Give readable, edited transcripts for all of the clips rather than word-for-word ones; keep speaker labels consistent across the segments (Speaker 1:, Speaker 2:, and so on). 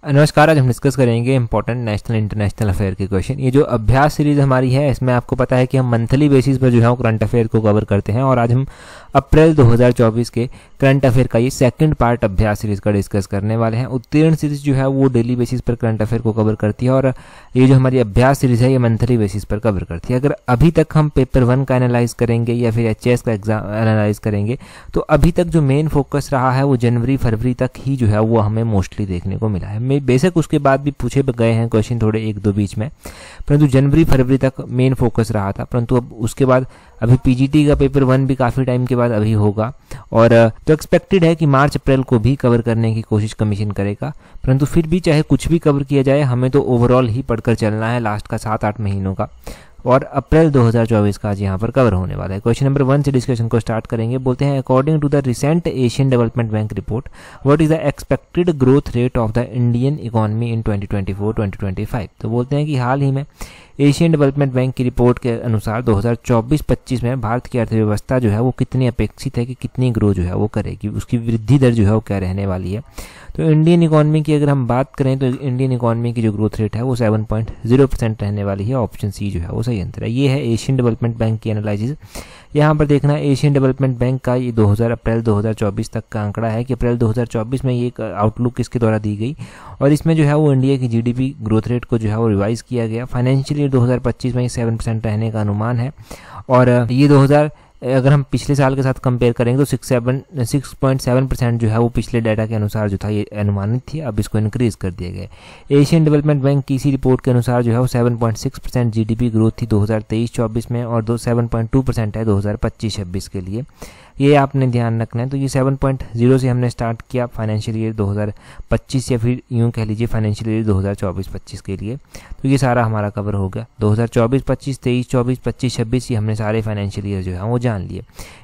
Speaker 1: नमस्कार। आज हम डिस्कस करेंगे इंपॉर्टेंट नेशनल इंटरनेशनल अफेयर के क्वेश्चन। ये जो अभ्यास सीरीज हमारी है इसमें आपको पता है कि हम मंथली बेसिस पर जो है वो करंट अफेयर को कवर करते हैं और आज हम अप्रैल 2024 के करंट अफेयर का ये सेकंड पार्ट अभ्यास सीरीज का डिस्कस करने वाले हैं। उत्तीर्ण सीरीज जो है वो डेली बेसिस पर करंट अफेयर को कवर करती है और ये जो हमारी अभ्यास सीरीज है ये मंथली बेसिस पर कवर करती है। अगर अभी तक हम पेपर 1 का एनालाइज करेंगे या फिर एचएस का एग्जाम एनालाइज करेंगे तो अभी तक जो मेन फोकस रहा है वो जनवरी फरवरी तक ही जो है वो हमें मोस्टली देखने को मिला है। बेशक उसके बाद भी पूछे गए हैं क्वेश्चन थोड़े एक दो बीच में, परंतु जनवरी फरवरी तक मेन फोकस रहा था। परंतु अब उसके बाद अभी पीजीटी का पेपर 1 भी काफ़ी टाइम के बाद अभी होगा और तो एक्सपेक्टेड है कि मार्च अप्रैल को भी कवर करने की कोशिश कमीशन करेगा। परंतु फिर भी चाहे कुछ भी कवर किया जाए हमें तो ओवरऑल ही पढ़कर चलना है लास्ट का 7-8 महीनों का, और अप्रैल 2024 का आज यहाँ पर कवर होने वाला है। क्वेश्चन नंबर 1 से डिस्कशन को स्टार्ट करेंगे। बोलते हैं according to the recent Asian Development Bank report what is the expected growth rate of the Indian economy in 2024-2025। तो बोलते हैं कि हाल ही में एशियन डेवलपमेंट बैंक की रिपोर्ट के अनुसार 2024-25 में भारत की अर्थव्यवस्था जो है वो कितनी अपेक्षित है कि कितनी ग्रो जो है वो करेगी, उसकी वृद्धि दर जो है वो क्या रहने वाली है। तो इंडियन इकोनॉमी की अगर हम बात करें तो इंडियन इकोनॉमी की जो ग्रोथ रेट है वो 7.0% रहने वाली है। ऑप्शन सी जो है वो सही आंसर है। ये है एशियन डेवलपमेंट बैंक की एनालिसिस। यहाँ पर देखना एशियन डेवलपमेंट बैंक का ये अप्रैल 2024 तक का आंकड़ा है कि अप्रैल 2024 में ये एक आउटलुक इसके द्वारा दी गई और इसमें जो है वो इंडिया की जीडीपी ग्रोथ रेट को जो है वो रिवाइज किया गया। फाइनेंशियल ईयर 2025 में ये 7% रहने का अनुमान है और ये अगर हम पिछले साल के साथ कंपेयर करेंगे तो 6.7% जो है वो पिछले डाटा के अनुसार जो था ये अनुमानित थी, अब इसको इंक्रीज कर दिया गया। एशियन डेवलपमेंट बैंक की इसी रिपोर्ट के अनुसार जो है वो 7.6% जीडीपी ग्रोथ थी 2023-24 में और 7.2% है 2025-26 के लिए। ये आपने ध्यान रखना है। तो ये 7.0 से हमने स्टार्ट किया फाइनेंशियल ईयर 2025 या फिर यूँ कह लीजिए फाइनेंशियल ईयर 2024-25 के लिए। तो ये सारा हमारा कवर हो गया। 2024-25, 23-24, 25-26 ये हमने सारे फाइनेंशियल ईयर जो है वो जान लिए।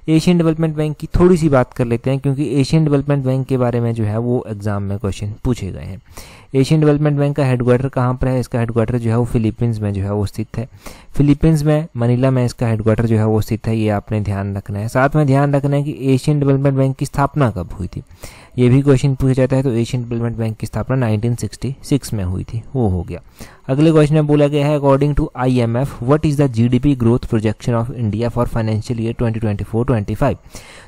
Speaker 1: एशियन डेवलपमेंट बैंक की थोड़ी सी बात कर लेते हैं क्योंकि एशियन डेवलपमेंट बैंक के बारे में जो है वो एग्जाम में क्वेश्चन पूछे गए हैं। एशियन डेवलपमेंट बैंक का हेडक्वार्टर कहाँ पर है? इसका हेडक्वार्टर जो है वो फिलीपींस में जो है वो स्थित है। फिलीपींस में मनीला में इसका हेडक्वार्टर जो है वो स्थित है, ये आपने ध्यान रखना है। साथ में ध्यान रखना है कि एशियन डेवलपमेंट बैंक की स्थापना कब हुई थी, ये भी क्वेश्चन पूछा जाता है। तो एशियन डेवलपमेंट बैंक की स्थापना 1966 में हुई थी, वो हो गया। अगले क्वेश्चन में बोला गया है according to IMF what is the GDP growth projection of India for financial year 2024-25।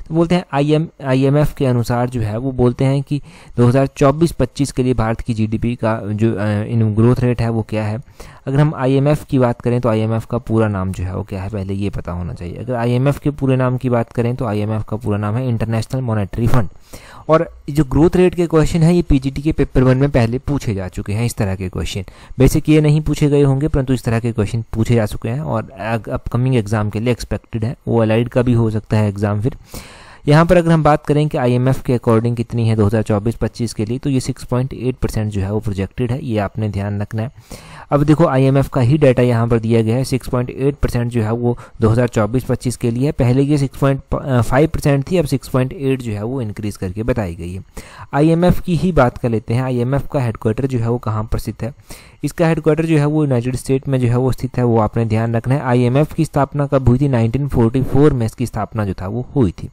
Speaker 1: तो बोलते हैं आईएमएफ के अनुसार जो है वो बोलते हैं कि 2024-25 के लिए भारत की जीडीपी का जो ग्रोथ रेट है वो क्या है। अगर हम आईएमएफ की बात करें तो आईएमएफ का पूरा नाम जो है वो क्या है पहले ये पता होना चाहिए। अगर आईएमएफ के पूरे नाम की बात करें तो आईएमएफ का पूरा नाम है इंटरनेशनल मॉनेटरी फंड। और जो ग्रोथ रेट के क्वेश्चन है ये पीजीटी के पेपर 1 में पहले पूछे जा चुके हैं। इस तरह के क्वेश्चन बेसिक ये नहीं पूछे गए होंगे परंतु इस तरह के क्वेश्चन पूछे जा चुके हैं और अपकमिंग एग्जाम के लिए एक्सपेक्टेड है। वो अलाइड का भी हो सकता है एग्जाम। फिर यहाँ पर अगर हम बात करें कि आईएमएफ के अकॉर्डिंग कितनी है 2024-25 के लिए तो ये 6.8% जो है वो प्रोजेक्टेड है, ये आपने ध्यान रखना है। अब देखो आईएमएफ का ही डाटा यहाँ पर दिया गया है। 6.8% जो है वो 2024-25 के लिए है। पहले ये 6.5% थी, अब 6.8 जो है वो इंक्रीज करके बताई गई है। आईएमएफ की ही बात कर लेते हैं। आईएमएफ का हेडक्वार्टर जो है वो कहाँ पर स्थित है? इसका हेडक्वार्टर जो है वो यूनाइटेड स्टेट में जो है वो स्थित है, वो आपने ध्यान रखना है। आईएमएफ की स्थापना कब हुई थी? 1944 में इसकी स्थापना जो था वो हुई थी,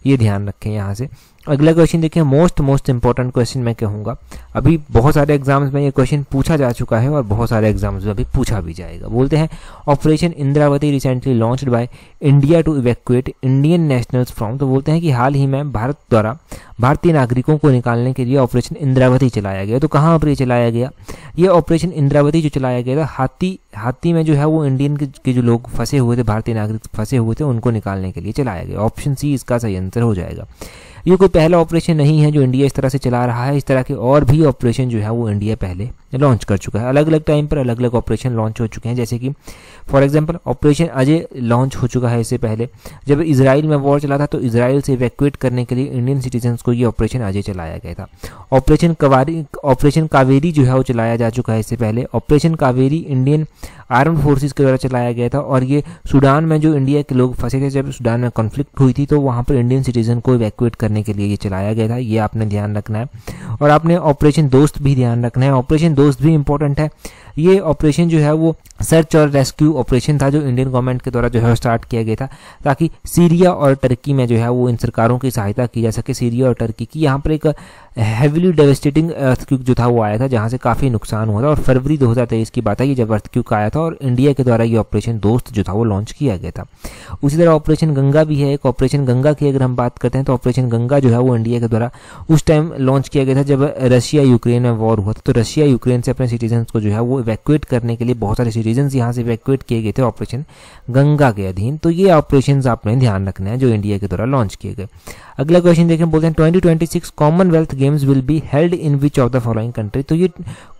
Speaker 1: ये ध्यान रखें यहाँ से। अगला क्वेश्चन देखिए, मोस्ट इंपॉर्टेंट क्वेश्चन मैं कहूँगा। अभी बहुत सारे एग्जाम्स में ये क्वेश्चन पूछा जा चुका है और बहुत सारे एग्जाम्स में अभी पूछा भी जाएगा। बोलते हैं operation Indravati recently launched by India to evacuate Indian nationals from. तो बोलते हैं कि हाल ही में भारत द्वारा भारतीय नागरिकों को निकालने के लिए ऑपरेशन इंद्रावती चलाया गया। तो कहाँ पर ये चलाया गया? ये ऑपरेशन इंद्रावती जो चलाया गया था हाथी में जो है वो इंडियन के जो लोग फंसे हुए थे, भारतीय नागरिक फंसे हुए थे, उनको निकालने के लिए चलाया गया। ऑप्शन सी इसका सही आंसर हो जाएगा। ये कोई पहला ऑपरेशन नहीं है जो इंडिया इस तरह से चला रहा है। इस तरह के और भी ऑपरेशन जो है वो इंडिया पहले लॉन्च कर चुका है। अलग अलग टाइम पर अलग अलग ऑपरेशन लॉन्च हो चुके हैं, जैसे कि for example operation Ajay launch हो चुका है। इससे पहले जब इजराइल में वॉर चला था तो इजराइल से इवैक्यूएट करने के लिए इंडियन सिटीजन्स को ये ऑपरेशन अजय चलाया गया था। ऑपरेशन कावेरी जो है वो चलाया जा चुका है इससे पहले। Operation Kaveri Indian armed forces के द्वारा चलाया गया था और ये सूडान में जो इंडिया के लोग फंसे थे, जब सूडान में कॉन्फ्लिक्ट हुई थी तो वहाँ पर इंडियन सिटीजन को इवैक्यूएट करने के लिए ये चलाया गया था, ये आपने ध्यान रखना है। और आपने ऑपरेशन दोस्त भी ध्यान रखना है। ऑपरेशन दोस्त भी इंपॉर्टेंट है। ये ऑपरेशन जो है वो सर्च और रेस्क्यू ऑपरेशन था जो इंडियन गवर्नमेंट के द्वारा जो है स्टार्ट किया गया था, ताकि सीरिया और टर्की में जो है वो इन सरकारों की सहायता की जा सके। सीरिया और टर्की की यहाँ पर एक हेविली डेवेस्टेटिंग अर्थक्वेक जो था वो आया था, जहाँ से काफ़ी नुकसान हुआ था, और फरवरी 2023 की बात है ये जब अर्थक्वेक आया था, और इंडिया के द्वारा ये ऑपरेशन दोस्त जो था वो लॉन्च किया गया था। उसी तरह ऑपरेशन गंगा भी है एक। ऑपरेशन गंगा की अगर हम बात करते हैं तो ऑपरेशन गंगा जो है वो इंडिया के द्वारा उस टाइम लॉन्च किया गया था जब रशिया यूक्रेन में वॉर हुआ था। तो रशिया यूक्रेन से अपने सिटीजन्स को जो है वो इवैक्यूएट करने के लिए बहुत सारे सिटीजन्स यहाँ से इवैक्यूएट किए गए थे ऑपरेशन गंगा के अधीन। तो ये ऑपरेशन आपने ध्यान रखना है जो इंडिया के द्वारा लॉन्च किए गए। अगला क्वेश्चन देखें, बोलते हैं 2026 Commonwealth games will be held in which of the following country. तो ये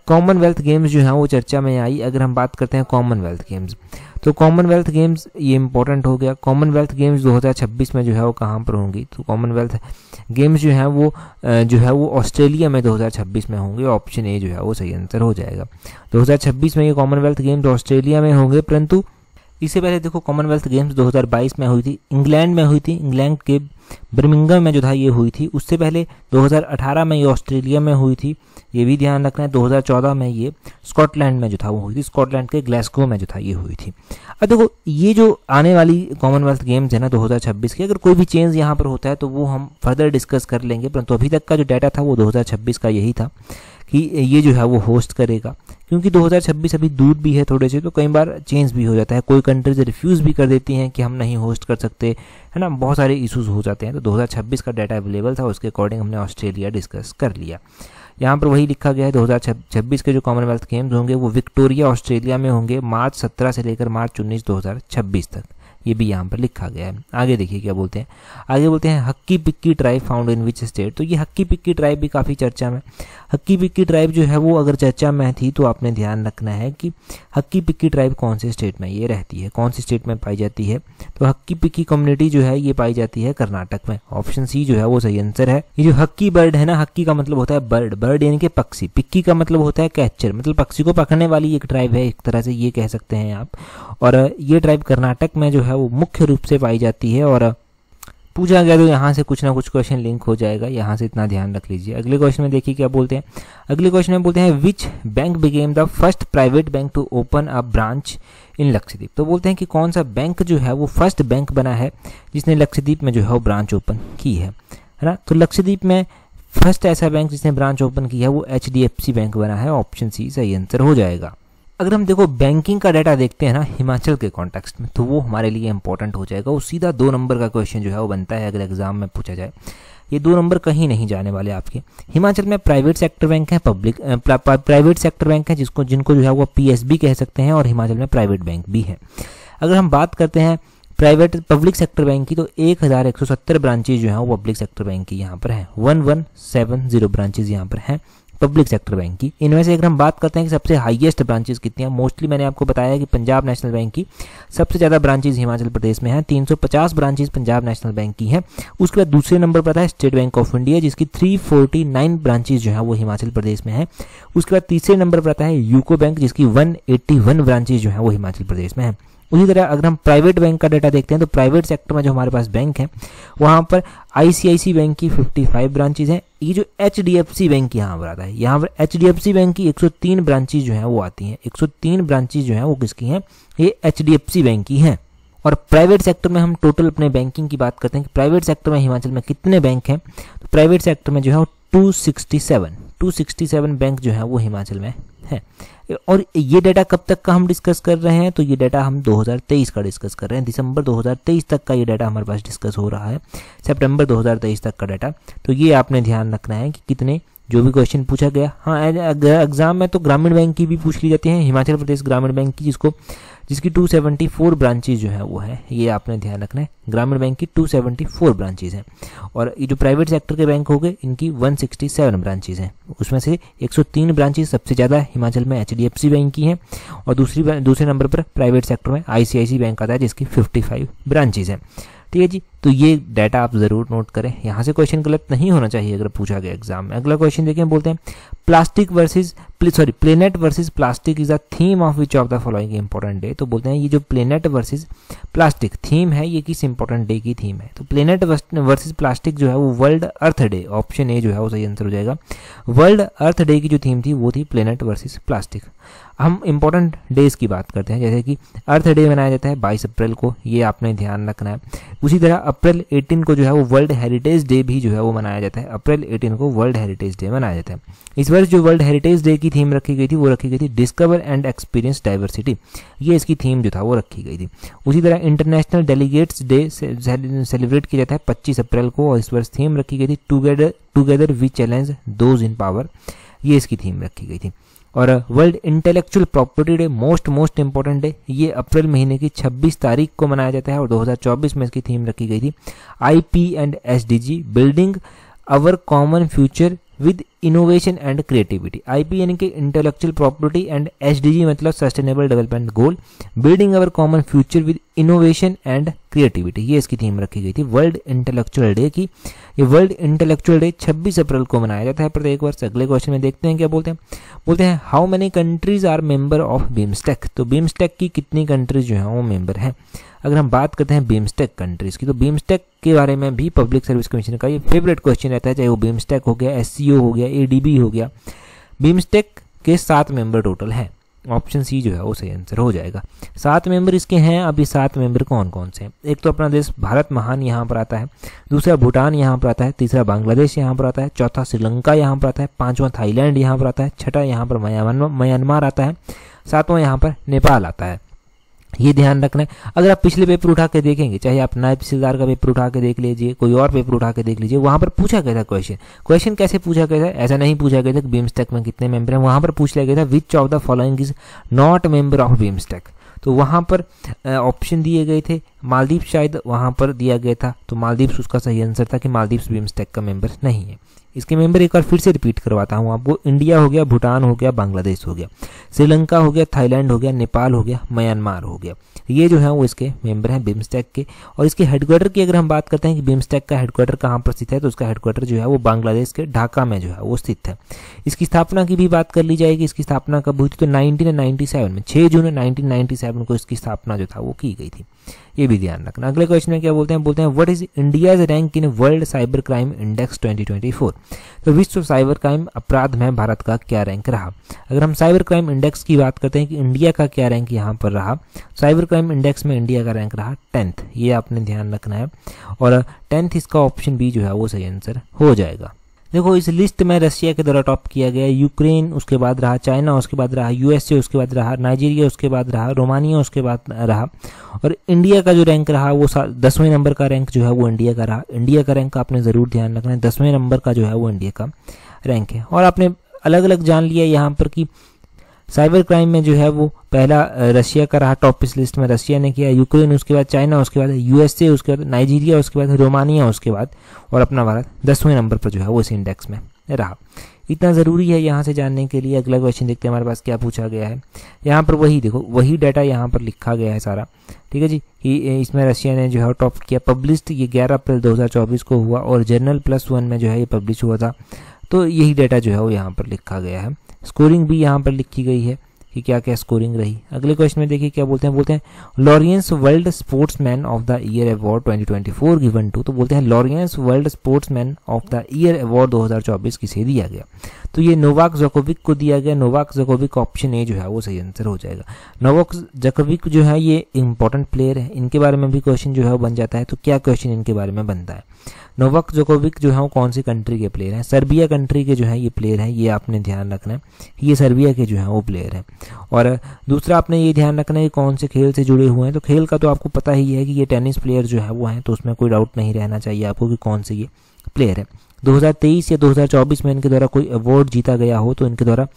Speaker 1: कॉमनवेल्थ गेम्स जो है वो चर्चा में आई। अगर हम बात करते हैं कॉमनवेल्थ गेम्स, तो कॉमनवेल्थ गेम्स ये इंपॉर्टेंट हो गया। कॉमनवेल्थ गेम्स 2026 में जो है वो कहाँ पर होंगी, तो कॉमनवेल्थ गेम्स जो है वो ऑस्ट्रेलिया में 2026 में होंगे। ऑप्शन ए जो है वो सही आंसर हो जाएगा। 2026 में ये कॉमनवेल्थ गेम्स ऑस्ट्रेलिया में होंगे, परंतु इससे पहले देखो कॉमनवेल्थ गेम्स 2022 में हुई थी, इंग्लैंड में हुई थी, इंग्लैंड के बर्मिंघम में जो था ये हुई थी। उससे पहले 2018 में ये ऑस्ट्रेलिया में हुई थी, ये भी ध्यान रखना है। 2014 में ये स्कॉटलैंड में जो था वो हुई थी, स्कॉटलैंड के ग्लासगो में जो था ये हुई थी। अब देखो ये जो आने वाली कॉमनवेल्थ गेम्स है ना 2026 की, अगर कोई भी चेंज यहाँ पर होता है तो वो हम फर्दर डिस्कस कर लेंगे, परंतु अभी तक का जो डाटा था वो 2026 का यही था कि ये जो है वो होस्ट करेगा। क्योंकि 2026 अभी दूर भी है थोड़े से, तो कई बार चेंज भी हो जाता है, कोई कंट्रीज रिफ्यूज़ भी कर देती हैं कि हम नहीं होस्ट कर सकते, है ना, बहुत सारे इश्यूज हो जाते हैं। तो 2026 का डाटा अवेलेबल था, उसके अकॉर्डिंग हमने ऑस्ट्रेलिया डिस्कस कर लिया। यहाँ पर वही लिखा गया है 2026 के जो कॉमनवेल्थ गेम्स होंगे वो विक्टोरिया ऑस्ट्रेलिया में होंगे मार्च 17 से लेकर मार्च 19 2026 तक, ये भी यहाँ पर लिखा गया है। आगे देखिए क्या बोलते हैं, आगे बोलते हैं Hakki Pikki tribe found in which state. तो ये हक्की पिक्की ट्राइब भी काफ़ी चर्चा में, हक्की पिक्की ट्राइब जो है वो अगर चर्चा में थी तो आपने ध्यान रखना है कि हक्की पिक्की ट्राइब कौन से स्टेट में ये रहती है, कौन सी स्टेट में पाई जाती है। तो हक्की पिक्की कम्युनिटी जो है ये पाई जाती है कर्नाटक में। ऑप्शन सी जो है वो सही आंसर है। ये जो हक्की बर्ड है ना, हक्की का मतलब होता है बर्ड, बर्ड यानी कि पक्षी, पिक्की का मतलब होता है कैचर, मतलब पक्षी को पकड़ने वाली एक ट्राइब है, एक तरह से ये कह सकते हैं आप। और ये ट्राइब कर्नाटक में जो है वो मुख्य रूप से पाई जाती है। और पूछा गया तो यहाँ से कुछ ना कुछ क्वेश्चन लिंक हो जाएगा, यहाँ से इतना ध्यान रख लीजिए। अगले क्वेश्चन में देखिए क्या बोलते हैं, अगले क्वेश्चन में बोलते हैं which bank became the first private bank to open a branch in Lakshadweep. तो बोलते हैं कि कौन सा बैंक जो है वो फर्स्ट बैंक बना है जिसने लक्षद्वीप में जो है वो ब्रांच ओपन की है ना। तो लक्षद्वीप में फर्स्ट ऐसा बैंक जिसने ब्रांच ओपन की है वो HDFC बैंक बना है। ऑप्शन सी सही आंसर हो जाएगा। अगर हम देखो बैंकिंग का डाटा देखते हैं ना हिमाचल के कॉन्टेक्स्ट में, तो वो हमारे लिए इंपॉर्टेंट हो जाएगा। वो सीधा 2 नंबर का क्वेश्चन जो है वो बनता है अगर एग्जाम में पूछा जाए। ये 2 नंबर कहीं नहीं जाने वाले आपके। हिमाचल में प्राइवेट सेक्टर बैंक है, प्राइवेट सेक्टर बैंक है जिनको जो है वो PSB कह सकते हैं, और हिमाचल में प्राइवेट बैंक भी है। अगर हम बात करते हैं पब्लिक सेक्टर बैंक की, तो 1170 ब्रांचेज जो है वो पब्लिक सेक्टर बैंक की यहाँ पर है। 1170 ब्रांचेज यहाँ पर हैं पब्लिक सेक्टर बैंक की। इनमें से अगर हम बात करते हैं कि सबसे हाईएस्ट ब्रांचेस कितनी हैं, मोस्टली मैंने आपको बताया कि पंजाब नेशनल बैंक की सबसे ज़्यादा ब्रांचेस हिमाचल प्रदेश में हैं, 350 ब्रांचेस पंजाब नेशनल बैंक की हैं। उसके बाद दूसरे नंबर पर आता है स्टेट बैंक ऑफ इंडिया जिसकी 349 ब्रांचेस जो है वो हिमाचल प्रदेश में है। उसके बाद तीसरे नंबर पर आता है यूको बैंक जिसकी 181 ब्रांचेस जो है वो हिमाचल प्रदेश में है। उसी तरह अगर हम प्राइवेट बैंक का डाटा देखते हैं तो प्राइवेट सेक्टर में जो हमारे पास बैंक है वहाँ पर ICICI बैंक की 55 ब्रांचेज हैं। ये जो HDFC बैंक यहाँ पर आता है, यहाँ पर HDFC बैंक की 103 ब्रांचेज जो हैं वो आती हैं। 103 ब्रांचेज जो हैं वो किसकी हैं, ये HDFC बैंक की हैं। और प्राइवेट सेक्टर में हम टोटल अपने बैंकिंग की बात करते हैं कि प्राइवेट सेक्टर में हिमाचल में कितने बैंक हैं, तो प्राइवेट सेक्टर में जो है वो 267 बैंक जो है वो हिमाचल में है। और ये डाटा कब तक का हम डिस्कस कर रहे हैं, तो ये डाटा हम 2023 का डिस्कस कर रहे हैं। दिसंबर 2023 तक का ये डाटा हमारे पास डिस्कस हो रहा है, सितंबर 2023 तक का डाटा। तो ये आपने ध्यान रखना है कि कितने जो भी क्वेश्चन पूछा गया। हाँ, एग्जाम में तो ग्रामीण बैंक की भी पूछ ली जाती है, हिमाचल प्रदेश ग्रामीण बैंक की जिसकी 274 ब्रांचेज जो है वो है, ये आपने ध्यान रखना है। ग्रामीण बैंक की 274 ब्रांचेज हैं। और ये जो प्राइवेट सेक्टर के बैंक हो गए इनकी 167 ब्रांचेज हैं। उसमें से 103 ब्रांचेज सबसे ज़्यादा हिमाचल में HDFC बैंक की हैं, और दूसरे नंबर पर प्राइवेट सेक्टर में ICICI बैंक आता है जिसकी 55 ब्रांचेज हैं। ठीक है जी, तो ये डाटा आप ज़रूर नोट करें, यहाँ से क्वेश्चन गलत नहीं होना चाहिए अगर पूछा गया एग्जाम में। अगला क्वेश्चन देखें, बोलते हैं planet versus plastic is the theme of which of the following important day. तो बोलते हैं ये जो प्लेनेट वर्सेस प्लास्टिक थीम है ये किस इंपॉर्टेंट डे की थीम है। तो प्लेनेट वर्सेस प्लास्टिक जो है वो world earth day, option A जो है वो सही आंसर हो जाएगा। वर्ल्ड अर्थ डे की जो थीम थी वो थी प्लेनेट वर्सेस प्लास्टिक। हम इंपॉर्टेंट डेज की बात करते हैं, जैसे कि अर्थ डे मनाया जाता है 22 अप्रैल को, ये आपने ध्यान रखना है। उसी तरह अप्रैल 18 को जो है वो वर्ल्ड हेरिटेज डे भी जो है वो मनाया जाता है। अप्रैल 18 को वर्ल्ड हेरिटेज डे मनाया जाता है। इस वर्ष जो वर्ल्ड हेरिटेज डे की थीम रखी गई थी वो रखी गई थी डिस्कवर एंड एक्सपीरियंस डाइवर्सिटी, ये इसकी थीम जो था वो रखी गई थी। उसी तरह इंटरनेशनल डेलीगेट्स डे सेलिब्रेट किया जाता है 25 अप्रैल को, और इस वर्ष थीम रखी गई थी together we challenge those in power, ये इसकी थीम रखी गई थी। और World Intellectual Property Day most important day, ये अप्रैल महीने की 26 तारीख को मनाया जाता है और 2024 में इसकी थीम रखी गई थी IP and SDG building our common future with innovation and creativity. IP यानी कि इंटेलेक्चुअल प्रॉपर्टी एंड SDG मतलब sustainable development goal, building our common future with innovation and creativity, ये इसकी थीम रखी गई थी वर्ल्ड इंटेलेक्चुअल डे की। ये वर्ल्ड इंटेलेक्चुअल डे 26 अप्रैल को मनाया जाता है प्रत्येक वर्ष। अगले क्वेश्चन में देखते हैं क्या बोलते हैं how many countries are member of BIMSTEC. तो बिम्स्टेक की कितनी कंट्रीज जो है वो मेंबर हैं। अगर हम बात करते हैं बिम्स्टेक कंट्रीज की, तो बिम्स्टेक के बारे में भी पब्लिक सर्विस कमीशन का ये फेवरेट क्वेश्चन रहता है, चाहे वो बिम्स्टेक हो गया, SCO हो गया, ADB हो गया। बिम्स्टेक के 7 मेंबर टोटल हैं, ऑप्शन सी जो है वो सही आंसर हो जाएगा। 7 मेंबर इसके हैं। अब ये 7 मेंबर कौन कौन से हैं? एक तो अपना देश भारत महान यहाँ पर आता है, दूसरा भूटान यहाँ पर आता है, तीसरा बांग्लादेश यहाँ पर आता है, चौथा श्रीलंका यहाँ पर आता है, पांचवा थाईलैंड यहाँ पर आता है, छठा यहाँ पर म्यांमार आता है, सातवां यहाँ पर नेपाल आता है। ये ध्यान रखना है। अगर आप पिछले पेपर उठा के देखेंगे, चाहे आप नायब तहसीलदार का पेपर उठा के देख लीजिए, कोई और पेपर उठा के देख लीजिए, वहां पर पूछा गया था क्वेश्चन कैसे पूछा गया था, ऐसा नहीं पूछा गया था कि बिम्स्टेक में कितने मेंबर हैं, वहां पर पूछ लिया गया था विच of the following is not member of BIMSTEC. तो वहां पर ऑप्शन दिए गए थे, मालदीव शायद वहां पर दिया गया था, तो मालदीव उसका सही आंसर था कि मालदीव बिम्स्टेक का मेंबर नहीं है। इसके मेंबर एक बार फिर से रिपीट करवाता हूँ आपको, इंडिया हो गया, भूटान हो गया, बांग्लादेश हो गया, श्रीलंका हो गया, थाईलैंड हो गया, नेपाल हो गया, म्यांमार हो गया। ये जो है वो इसके मेंबर हैं बिम्स्टेक के। और इसके हेडक्वार्टर की अगर हम बात करते हैं कि बिम्स्टेक का हेडक्वार्टर कहाँ पर स्थित है, तो उसका हेडक्वार्टर जो है वो बांग्लादेश के ढाका में जो है वो स्थित है। इसकी स्थापना की भी बात कर ली जाएगी, इसकी स्थापना कब हुई थी, तो 1997 में 6 जून 1997 को इसकी स्थापना जो था वो की गई थी। ये भी ध्यान रखना। अगले क्वेश्चन में क्या बोलते हैं what is India's rank in world cyber crime index 2024। तो विश्व साइबर क्राइम अपराध में भारत का क्या रैंक रहा। अगर हम साइबर क्राइम इंडेक्स की बात करते हैं कि इंडिया का क्या रैंक यहाँ पर रहा, साइबर क्राइम इंडेक्स में इंडिया का रैंक रहा 10th, ये आपने ध्यान रखना है। और 10th इसका ऑप्शन बी जो है वो सही आंसर हो जाएगा। देखो इस लिस्ट में रशिया के द्वारा टॉप किया गया, यूक्रेन उसके बाद रहा, चाइना उसके बाद रहा, USA उसके बाद रहा, नाइजीरिया उसके बाद रहा, रोमानिया उसके बाद रहा, और इंडिया का जो रैंक रहा वो 10वें नंबर का रैंक जो है वो इंडिया का रहा। इंडिया का रैंक आपने ज़रूर ध्यान रखना है, 10वें नंबर का जो है वो इंडिया का रैंक है। और आपने अलग अलग जान लिया यहाँ पर कि साइबर क्राइम में जो है वो पहला रशिया का रहा, टॉप इस लिस्ट में रशिया ने किया, यूक्रेन उसके बाद चाइना उसके बाद USA उसके बाद नाइजीरिया उसके बाद रोमानिया उसके बाद, और अपना भारत 10वें नंबर पर जो है वो इस इंडेक्स में रहा। इतना ज़रूरी है यहाँ से जानने के लिए। अगला क्वेश्चन देखते हैं हमारे पास क्या पूछा गया है। यहाँ पर वही देखो, वही डाटा यहाँ पर लिखा गया है सारा, ठीक है जी, कि इसमें रशिया ने जो है टॉप किया। पब्लिश्ड ये 11 अप्रैल 2024 को हुआ और जर्नल+1 में जो है ये पब्लिश हुआ था। तो यही डाटा जो है वो यहाँ पर लिखा गया है। स्कोरिंग भी यहाँ पर लिखी गई है कि क्या क्या स्कोरिंग रही। अगले क्वेश्चन में देखिए क्या बोलते हैं Laureus World Sportsman of the Year Award 2024 given to. तो बोलते हैं Laureus World Sportsman of the Year Award 2024 किसे दिया गया। तो ये नोवाक जोकोविक को दिया गया। नोवाक जोकोविक ऑप्शन ए जो है वो सही आंसर हो जाएगा। नोवाक जोकोविक जो है ये इंपॉर्टेंट प्लेयर है, इनके बारे में भी क्वेश्चन जो है वो बन जाता है। तो क्या क्वेश्चन इनके बारे में बनता है। नोवाक जोकोविक जो है वो कौन सी कंट्री के प्लेयर हैं, सर्बिया कंट्री के जो है ये प्लेयर हैं, ये आपने ध्यान रखना है, ये सर्बिया के जो है वो प्लेयर हैं। और दूसरा आपने ये ध्यान रखना है कि कौन से खेल से जुड़े हुए हैं। तो खेल का तो आपको पता ही है कि ये टेनिस प्लेयर जो है वो हैं, तो उसमें कोई डाउट नहीं रहना चाहिए आपको कि कौन से ये प्लेयर है। 2023 या 2024 में इनके द्वारा कोई अवार्ड जीता गया हो तो इनके द्वारा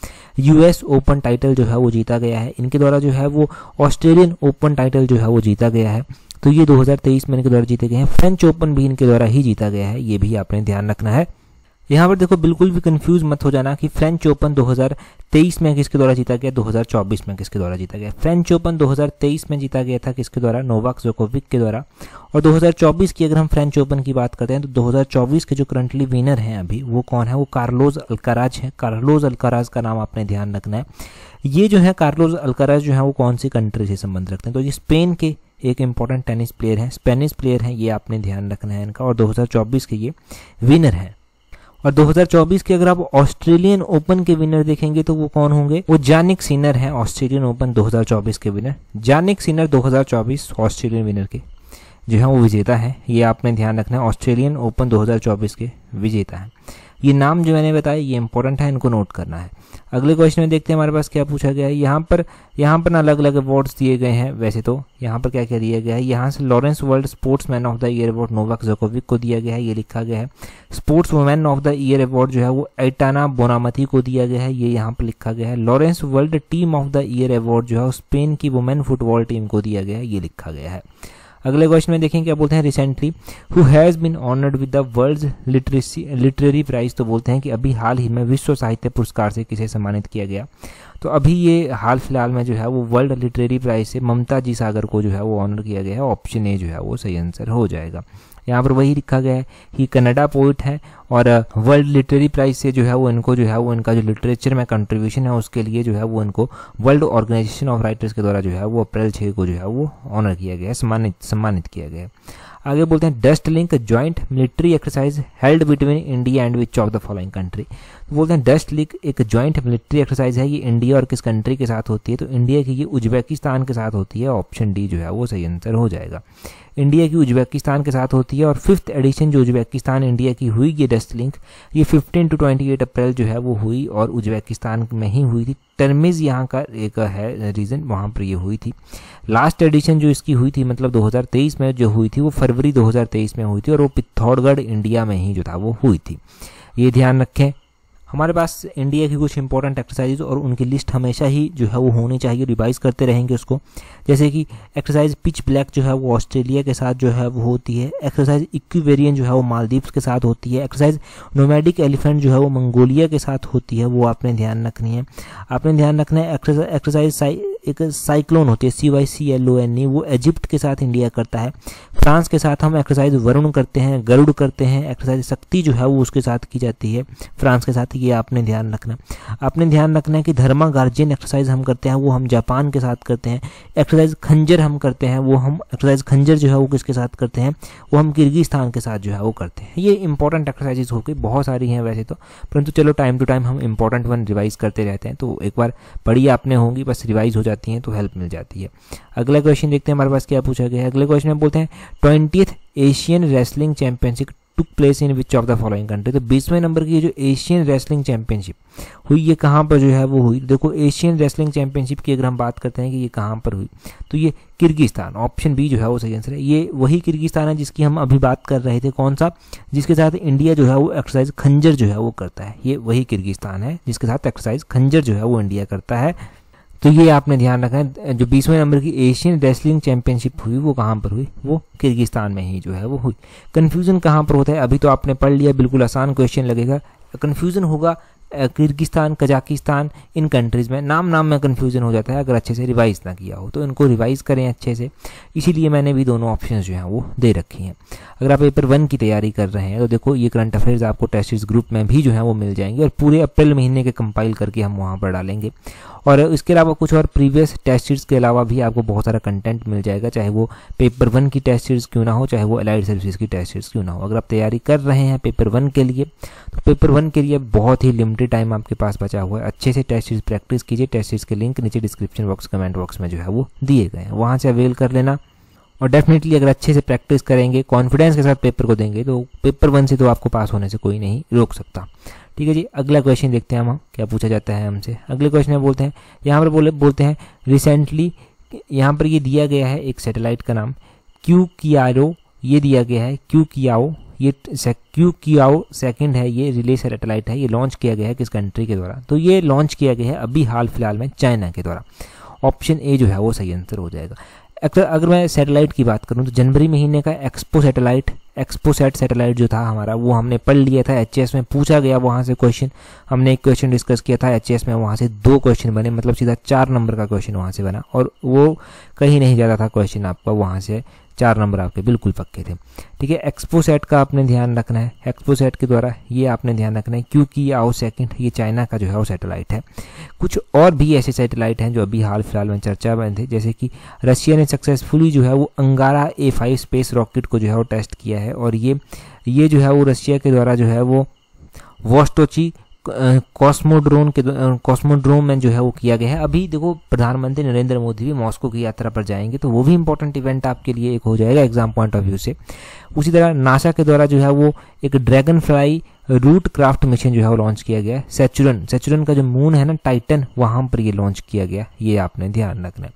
Speaker 1: US ओपन टाइटल जो है वो जीता गया है। इनके द्वारा जो है वो ऑस्ट्रेलियन ओपन टाइटल जो है वो जीता गया है। तो ये 2023 में इनके द्वारा जीते गए हैं। फ्रेंच ओपन भी इनके द्वारा ही जीता गया है, ये भी आपने ध्यान रखना है। यहाँ पर देखो बिल्कुल भी कंफ्यूज मत हो जाना कि फ्रेंच ओपन 2023 में किसके द्वारा जीता गया, 2024 में किसके द्वारा जीता गया। फ्रेंच ओपन 2023 में जीता गया था किसके द्वारा, नोवाक जोकोविक के द्वारा। और 2024 की अगर हम फ्रेंच ओपन की बात करते हैं तो 2024 के जो करंटली विनर हैं अभी वो कौन है, वो कार्लोस अल्काराज है। कार्लोस अल्काराज का नाम आपने ध्यान रखना है। ये जो है कार्लोस अल्काराज जो है वो कौन सी कंट्री से संबंध रखते हैं, तो ये स्पेन के एक इंपॉर्टेंट टेनिस प्लेयर हैं, स्पेनिश प्लेयर हैं, ये आपने ध्यान रखना है इनका। और 2024 के ये विनर हैं। और 2024 के अगर आप ऑस्ट्रेलियन ओपन के विनर देखेंगे तो वो कौन होंगे, वो जानिक सिनर हैं, ऑस्ट्रेलियन ओपन 2024 के विनर। जानिक सिनर 2024 ऑस्ट्रेलियन विनर के जो है वो विजेता है, ये आपने ध्यान रखना है। ऑस्ट्रेलियन ओपन 2024 के विजेता है। ये नाम जो मैंने बताया ये इंपॉर्टेंट है, इनको नोट करना है। अगले क्वेश्चन में देखते हैं हमारे पास क्या पूछा गया है। यहाँ पर ना अलग अलग अवार्ड्स दिए गए हैं। वैसे तो यहाँ पर क्या क्या दिया गया है, यहाँ से Lawrence world Sportsman of the Year award Novak Djokovic को दिया गया है, ये लिखा गया है। Sports women of the Year award जो है वो एटाना बोनामती को दिया गया है, ये यहाँ पर लिखा गया है। Lawrence world team of the Year award जो है स्पेन की वुमेन फुटबॉल टीम को दिया गया है, ये लिखा गया है। अगले क्वेश्चन में देखें क्या बोलते हैं, recently who has been honoured with the World Literary Prize, तो बोलते हैं कि अभी हाल ही में विश्व साहित्य पुरस्कार से किसे सम्मानित किया गया। तो अभी ये हाल फिलहाल में जो है वो वर्ल्ड लिटरेरी प्राइज से ममता जी सागर को जो है वो ऑनर किया गया है। ऑप्शन ए जो है वो सही आंसर हो जाएगा। यहाँ पर वही लिखा गया है कि कनाडा पोइट है और वर्ल्ड लिटरेरी प्राइज से जो है वो इनको जो है वो इनका जो लिटरेचर में कंट्रीब्यूशन है उसके लिए जो है वो इनको वर्ल्ड ऑर्गेनाइजेशन ऑफ राइटर्स के द्वारा जो है वो अप्रैल 6 को जो है वो ऑनर किया गया है, सम्मानित किया गया है। आगे बोलते हैं dust link joint military exercise held between India and which of the following country. तो बोलते हैं डस्ट लिंक एक जॉइंट मिलिट्री एक्सरसाइज है, ये इंडिया और किस कंट्री के साथ होती है, तो इंडिया की ये उज्बेकिस्तान के साथ होती है। ऑप्शन डी जो है वो सही आंसर हो जाएगा। इंडिया की उज्बेकिस्तान के साथ होती है और 5th एडिशन जो उज्बेकिस्तान इंडिया की हुई ये डस्ट लिंक, ये 15 to 28 अप्रैल जो है वो हुई और उज्बेकिस्तान में ही हुई थी। टर्मिज यहाँ का एक है रीजन, वहाँ पर ये हुई थी। लास्ट एडिशन जो इसकी हुई थी मतलब 2023 में जो हुई थी वो फरवरी 2023 में हुई थी और वो पिथौरागढ़ इंडिया में ही जो था वो हुई थी, ये ध्यान रखें। हमारे पास इंडिया की कुछ इंपॉर्टेंट एक्सरसाइज और उनकी लिस्ट हमेशा ही जो है वो होनी चाहिए, रिवाइज करते रहेंगे उसको। जैसे कि एक्सरसाइज पिच ब्लैक जो है वो ऑस्ट्रेलिया के साथ जो है वो होती है। एक्सरसाइज इक्विवेरियन जो है वो मालदीव्स के साथ होती है। एक्सरसाइज नोमैडिक एलिफेंट जो है वो मंगोलिया के साथ होती है, वो आपने ध्यान रखनी है। आपने ध्यान रखना है एक्सरसाइज एक साइक्लोन होती है CYCLONE, वो इजिप्ट के साथ इंडिया करता है। फ्रांस के साथ हम एक्सरसाइज वरुण करते हैं, गरुड़ करते हैं। एक्सरसाइज शक्ति जो है वो उसके साथ की जाती है फ्रांस के साथ, ये आपने ध्यान रखना। आपने ध्यान रखना है कि धर्मा गार्जियन एक्सरसाइज हम करते हैं वो हम जापान के साथ करते हैं। एक्सरसाइज खंजर हम करते हैं वो हम एक्सरसाइज खंजर जो है वो किसके साथ करते हैं, वो हम किर्गिस्तान के साथ जो है वो करते हैं। ये इंपॉर्टेंट एक्सरसाइजेज हो गई, बहुत सारी हैं वैसे तो, परंतु चलो टाइम टू टाइम हम इंपॉर्टेंट वन रिवाइज करते रहते हैं, तो एक बार पढ़ी आपने होंगी, बस रिवाइज हो जाती हैं तो हेल्प मिल जाती है। अगला क्वेश्चन देखते हैं हमारे पास क्या पूछा गया है। अगले क्वेश्चन में बोलते हैं 20th Asian wrestling championship took place in which of the following country. तो 20वें नंबर की जो एशियन रेसलिंग चैंपियनशिप हुई ये कहाँ पर जो है वो हुई। देखो एशियन रेसलिंग चैंपियनशिप की अगर हम बात करते हैं कि ये कहाँ पर हुई, तो ये किर्गिस्तान, ऑप्शन बी जो है वो सही आंसर है। ये वही किर्गिस्तान है जिसकी हम अभी बात कर रहे थे, कौन सा, जिसके साथ इंडिया जो है वो एक्सरसाइज खंजर जो है वो करता है। ये वही किर्गिस्तान है जिसके साथ एक्सरसाइज खंजर जो है वो इंडिया करता है। तो ये आपने ध्यान रखना है। जो 20वें नंबर की एशियन रेसलिंग चैंपियनशिप हुई वो कहाँ पर हुई, वो किर्गिस्तान में ही जो है वो हुई। कन्फ्यूजन कहाँ पर होता है, अभी तो आपने पढ़ लिया, बिल्कुल आसान क्वेश्चन लगेगा। कन्फ्यूजन होगा किर्गिस्तान, कजाकिस्तान, इन कंट्रीज़ में नाम में कन्फ्यूजन हो जाता है अगर अच्छे से रिवाइज ना किया हो, तो इनको रिवाइज करें अच्छे से। इसीलिए मैंने भी दोनों ऑप्शन जो हैं वो दे रखी हैं। अगर आप पेपर 1 की तैयारी कर रहे हैं तो देखो ये करंट अफेयर्स आपको टेस्ट सीरीज ग्रुप में भी जो है वो मिल जाएंगे और पूरे अप्रैल महीने के कंपाइल करके हम वहाँ पर डालेंगे। और इसके अलावा कुछ और प्रीवियस टेस्ट सीरीज के अलावा भी आपको बहुत सारा कंटेंट मिल जाएगा, चाहे वो पेपर 1 की टेस्ट सीरीज क्यों ना हो, चाहे वो अलाइड सर्विसेज की टेस्ट सीरीज क्यों ना हो। अगर आप तैयारी कर रहे हैं पेपर 1 के लिए तो पेपर 1 के लिए बहुत ही लिमिटेड टाइम आपके पास बचा हुआ है। अच्छे से टेस्ट सीरीज प्रैक्टिस कीजिए। टेस्ट सीरीज के लिंक नीचे डिस्क्रिप्शन बॉक्स, कमेंट बॉक्स में जो है वो दिए गए हैं, वहाँ से अवेल कर लेना। और डेफिनेटली अगर अच्छे से प्रैक्टिस करेंगे, कॉन्फिडेंस के साथ पेपर को देंगे, तो पेपर 1 से तो आपको पास होने से कोई नहीं रोक सकता। ठीक है जी, अगला क्वेश्चन देखते हैं हम क्या पूछा जाता है हमसे। अगले क्वेश्चन में बोलते हैं, यहाँ पर बोलते हैं रिसेंटली, यहाँ पर ये दिया गया है एक सैटेलाइट का नाम क्यूकियारो, ये दिया गया है क्यूकियाओ, ये क्यूकियाओ सेकंड है, ये रिले सैटेलाइट है, ये लॉन्च किया गया है किस कंट्री के द्वारा, तो ये लॉन्च किया गया है अभी हाल फिलहाल में चाइना के द्वारा। ऑप्शन ए जो है वो सही आंसर हो जाएगा। अगर मैं सैटेलाइट की बात करूं तो जनवरी महीने का एक्सपो सैटेलाइट एक्सपोसैट सैटेलाइट जो था हमारा वो हमने पढ़ लिया था, एचएएस में पूछा गया वहाँ से क्वेश्चन, हमने एक क्वेश्चन डिस्कस किया था एचएएस में, वहाँ से 2 क्वेश्चन बने, मतलब सीधा 4 नंबर का क्वेश्चन वहाँ से बना, और वो कहीं नहीं जाता था क्वेश्चन आपका, वहाँ से 4 नंबर आपके बिल्कुल पक्के थे। ठीक है, एक्सपोसैट का आपने ध्यान रखना है, एक्सपोसैट के द्वारा ये आपने ध्यान रखना है क्योंकि ये आओ सेकंड, ये चाइना का जो है वो सैटेलाइट है। कुछ और भी ऐसे सैटेलाइट हैं जो अभी हाल फिलहाल में चर्चा में थे, जैसे कि रशिया ने सक्सेसफुली जो है वो अंगारा A5 स्पेस रॉकेट को जो है वो टेस्ट किया है, और ये जो है वो रशिया के द्वारा जो है वो वोस्टोची कॉस्मोड्रोम में जो है वो किया गया है। अभी देखो प्रधानमंत्री नरेंद्र मोदी भी मॉस्को की यात्रा पर जाएंगे, तो वो भी इंपॉर्टेंट इवेंट आपके लिए एक हो जाएगा एग्जाम पॉइंट ऑफ व्यू से। उसी तरह नासा के द्वारा जो है वो एक Dragonfly rotorcraft mission जो है वो लॉन्च किया गया है। सेचुरन का जो मून है ना टाइटन, वहां पर ये लॉन्च किया गया, ये आपने ध्यान रखना है।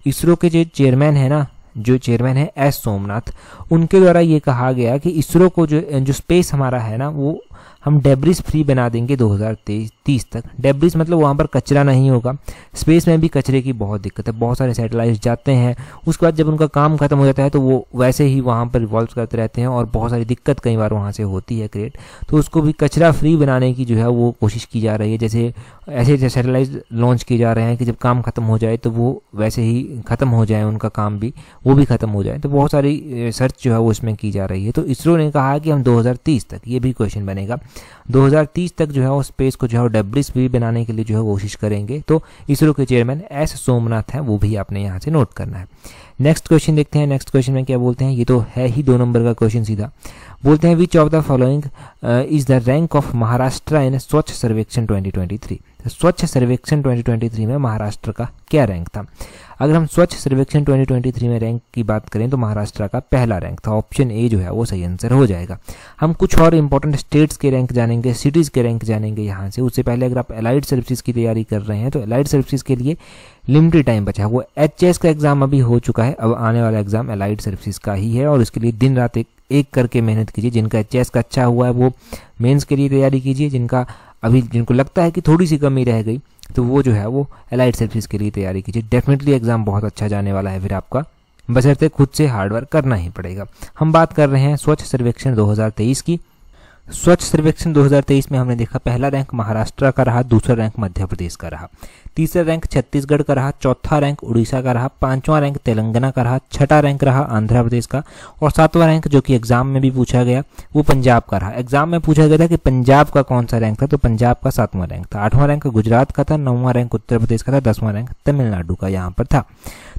Speaker 1: इसरो के जो चेयरमैन है एस सोमनाथ, उनके द्वारा ये कहा गया कि इसरो को जो स्पेस हमारा है ना वो हम डेब्रिस फ्री बना देंगे 2030 तक। डेब्रिस मतलब वहाँ पर कचरा नहीं होगा। स्पेस में भी कचरे की बहुत दिक्कत है, बहुत सारे सैटेलाइट जाते हैं, उसके बाद जब उनका काम खत्म हो जाता है तो वो वैसे ही वहाँ पर रिवॉल्व करते रहते हैं और बहुत सारी दिक्कत कई बार वहाँ से होती है क्रिएट। तो उसको भी कचरा फ्री बनाने की जो है वो कोशिश की जा रही है। जैसे ऐसे सैटेलाइट लॉन्च किए जा रहे हैं कि जब काम खत्म हो जाए तो वो वैसे ही खत्म हो जाए, उनका काम भी वो भी खत्म हो जाए। तो बहुत सारी सर्च जो है वो इसमें की जा रही है। तो इसरो ने कहा कि हम 2030 तक, ये भी क्वेश्चन बनेगा, 2030 तक जो है वो स्पेस को जो है डेब्रिस फ्री बनाने के लिए जो है कोशिश करेंगे। तो इसरो के चेयरमैन एस सोमनाथ हैं, वो भी आपने यहाँ से नोट करना है। नेक्स्ट क्वेश्चन देखते हैं। नेक्स्ट क्वेश्चन में क्या बोलते हैं, ये तो है ही 2 नंबर का क्वेश्चन सीधा। बोलते हैं which of the following is the rank of Maharashtra in Swachh Survekshan 2023। स्वच्छ सर्वेक्षण 2023 में महाराष्ट्र का क्या रैंक था? अगर हम स्वच्छ सर्वेक्षण 2023 में रैंक की बात करें तो महाराष्ट्र का पहला रैंक था। ऑप्शन ए जो है वो सही आंसर हो जाएगा। हम कुछ और इंपॉर्टेंट स्टेट्स के रैंक जानेंगे, सिटीज़ के रैंक जानेंगे यहाँ से। उससे पहले अगर आप एलाइड सर्विसेज की तैयारी कर रहे हैं तो एलाइड सर्विसेज के लिए लिमिटेड टाइम बचा है। वो एचएएस का एग्जाम अभी हो चुका है, अब आने वाला एग्जाम एलाइड सर्विसेज का ही है, और इसके लिए दिन रात एक करके मेहनत कीजिए। जिनका एचएएस का अच्छा हुआ है वो मेंस के लिए तैयारी कीजिए, जिनको लगता है कि थोड़ी सी कमी रह गई तो वो जो है वो एलाइड सर्विसेज के लिए तैयारी कीजिए। डेफिनेटली एग्जाम बहुत अच्छा जाने वाला है फिर आपका, बशर्ते खुद से हार्डवर्क करना ही पड़ेगा। हम बात कर रहे हैं स्वच्छ सर्वेक्षण 2023 की। स्वच्छ सर्वेक्षण 2023 में हमने देखा पहला रैंक महाराष्ट्र का रहा, दूसरा रैंक मध्य प्रदेश का रहा, तीसरा रैंक छत्तीसगढ़ का रहा, चौथा रैंक उड़ीसा का रहा, 5वां रैंक तेलंगाना का रहा, 6ठा रैंक रहा आंध्र प्रदेश का, और 7वां रैंक जो कि एग्जाम में भी पूछा गया वो पंजाब का रहा। एग्जाम में पूछा गया था कि पंजाब का कौन सा रैंक था, तो पंजाब का 7वां रैंक था। 8वां रैंक गुजरात का था, 9वां रैंक उत्तर प्रदेश का था, 10वां रैंक तमिलनाडु का यहाँ पर था।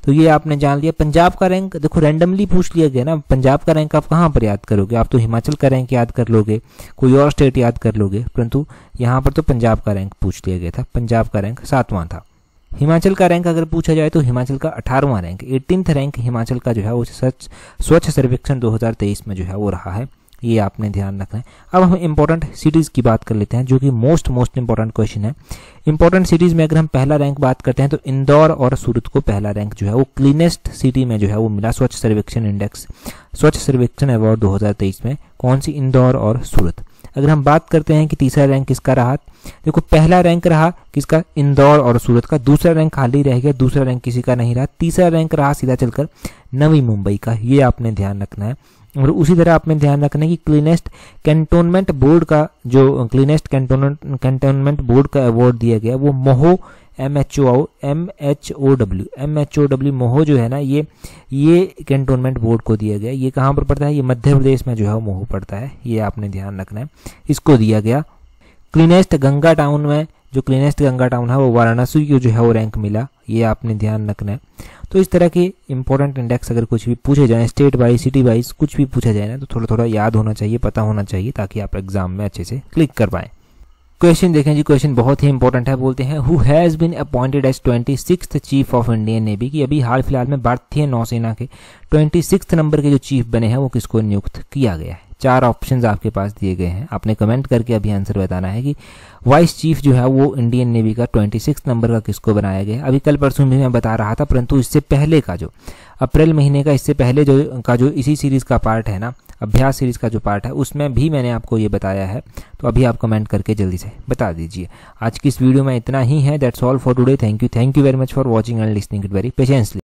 Speaker 1: तो ये आपने जान लिया। पंजाब का रैंक देखो रैंडमली पूछ लिया गया ना, पंजाब का रैंक आप कहाँ पर याद करोगे? आप तो हिमाचल का रैंक याद कर लोगे, कोई और स्टेट याद कर लोगे, परंतु यहाँ पर तो पंजाब का रैंक पूछ लिया गया था। पंजाब का रैंक 7वां था। हिमाचल का रैंक अगर पूछा जाए तो हिमाचल का 18वां रैंक, 18th रैंक हिमाचल का जो है वो स्वच्छ सर्वेक्षण 2023 में जो है वो रहा है। ये आपने ध्यान रखना है। अब हम इंपॉर्टेंट सिटीज़ की बात कर लेते हैं, जो कि मोस्ट इंपॉर्टेंट क्वेश्चन है। इंपॉर्टेंट सिटीज़ में अगर हम पहला रैंक बात करते हैं तो इंदौर और सूरत को पहला रैंक जो है वो क्लीनेस्ट सिटी में जो है वो मिला स्वच्छ सर्वेक्षण इंडेक्स, स्वच्छ सर्वेक्षण अवार्ड 2023 में। कौन सी? इंदौर और सूरत। अगर हम बात करते हैं कि तीसरा रैंक किसका रहा, देखो पहला रैंक रहा किसका? इंदौर और सूरत का। दूसरा रैंक खाली रह गया, दूसरा रैंक किसी का नहीं रहा। तीसरा रैंक रहा सीधा चलकर नवी मुंबई का। ये आपने ध्यान रखना है। और उसी तरह आपने ध्यान रखना है कि क्लीनेस्ट कैंटोनमेंट बोर्ड का जो क्लीनेस्ट कैंटोनमेंट बोर्ड का अवार्ड दिया गया वो मोहो MHOW मोहो जो है ना, ये कैंटोनमेंट बोर्ड को दिया गया। ये कहाँ पर पड़ता है? ये मध्य प्रदेश में जो है मोहो पड़ता है। ये आपने ध्यान रखना है, इसको दिया गया। क्लीनेस्ट गंगा टाउन में जो क्लीनेस्ट गंगा टाउन है वो वाराणसी को जो है वो रैंक मिला। ये आपने ध्यान रखना है। तो इस तरह के इंपॉर्टेंट इंडेक्स अगर कुछ भी पूछे जाए, स्टेट वाइज सिटी वाइज कुछ भी पूछा जाए ना, तो थोड़ा थोड़ा याद होना चाहिए, पता होना चाहिए, ताकि आप एग्जाम में अच्छे से क्लिक कर पाएं। क्वेश्चन देखें जी, क्वेश्चन बहुत ही इंपॉर्टेंट है। बोलते हैं who has been appointed as 26th chief of Indian Navy, की अभी हाल फिलहाल में भारतीय नौसेना के 26th नंबर के जो चीफ बने हैं वो किसको नियुक्त किया गया है? 4 ऑप्शंस आपके पास दिए गए हैं, आपने कमेंट करके अभी आंसर बताना है कि वाइस चीफ जो है वो इंडियन नेवी का 26th नंबर का किसको बनाया गया है। अभी कल परसों भी मैं बता रहा था, परंतु इससे पहले का जो अप्रैल महीने का इससे पहले जो इसी सीरीज़ का पार्ट है ना, अभ्यास सीरीज़ का जो पार्ट है, उसमें भी मैंने आपको ये बताया है। तो अभी आप कमेंट करके जल्दी से बता दीजिए। आज की इस वीडियो में इतना ही है। That's all for today. Thank you very much for watching and listening it very patiently.